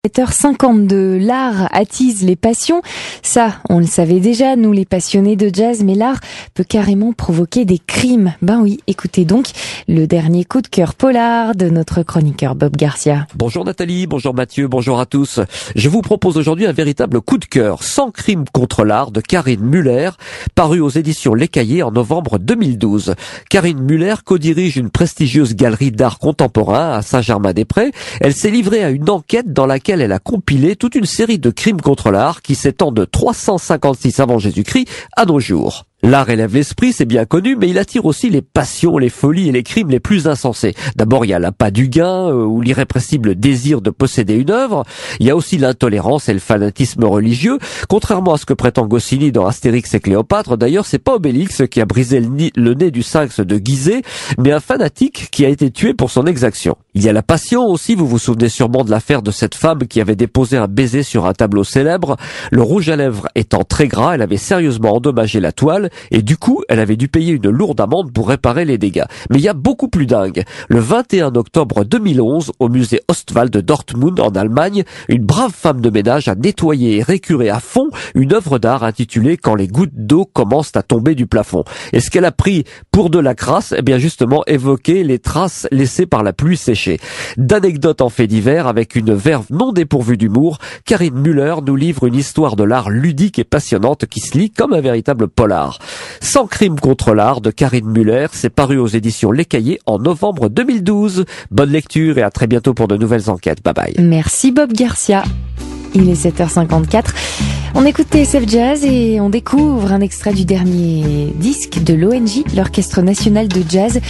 7h52, l'art attise les passions. Ça, on le savait déjà, nous les passionnés de jazz, mais l'art peut carrément provoquer des crimes. Ben oui, écoutez donc le dernier coup de cœur polar de notre chroniqueur Bob Garcia. Bonjour Nathalie, bonjour Mathieu, bonjour à tous. Je vous propose aujourd'hui un véritable coup de cœur, 100 crimes contre l'art de Karin Müller, paru aux éditions Les Cahiers en novembre 2012. Karin Müller co-dirige une prestigieuse galerie d'art contemporain à Saint-Germain-des-Prés. Elle s'est livrée à une enquête dans laquelle elle a compilé toute une série de crimes contre l'art qui s'étend de 356 avant Jésus-Christ à nos jours. L'art élève l'esprit, c'est bien connu, mais il attire aussi les passions, les folies et les crimes les plus insensés. D'abord, il y a l'appât du gain ou l'irrépressible désir de posséder une œuvre. Il y a aussi l'intolérance et le fanatisme religieux. Contrairement à ce que prétend Goscinny dans Astérix et Cléopâtre, d'ailleurs, c'est pas Obélix qui a brisé le nez du sphinx de Gizeh, mais un fanatique qui a été tué pour son exaction. Il y a la passion aussi, vous vous souvenez sûrement de l'affaire de cette femme qui avait déposé un baiser sur un tableau célèbre. Le rouge à lèvres étant très gras, elle avait sérieusement endommagé la toile, et du coup, elle avait dû payer une lourde amende pour réparer les dégâts. Mais il y a beaucoup plus dingue. Le 21 octobre 2011, au musée Ostwald de Dortmund en Allemagne, une brave femme de ménage a nettoyé et récuré à fond une œuvre d'art intitulée « Quand les gouttes d'eau commencent à tomber du plafond ». Et ce qu'elle a pris pour de la crasse, eh bien justement évoquer les traces laissées par la pluie séchée. D'anecdotes en fait divers, avec une verve non dépourvue d'humour, Karin Müller nous livre une histoire de l'art ludique et passionnante qui se lit comme un véritable polar. 100 crimes contre l'art de Karin Müller, c'est paru aux éditions Les Cahiers en novembre 2012. Bonne lecture et à très bientôt pour de nouvelles enquêtes. Bye bye. Merci Bob Garcia. Il est 7h54. On écoute TSF Jazz et on découvre un extrait du dernier disque de l'ONJ, l'Orchestre National de Jazz.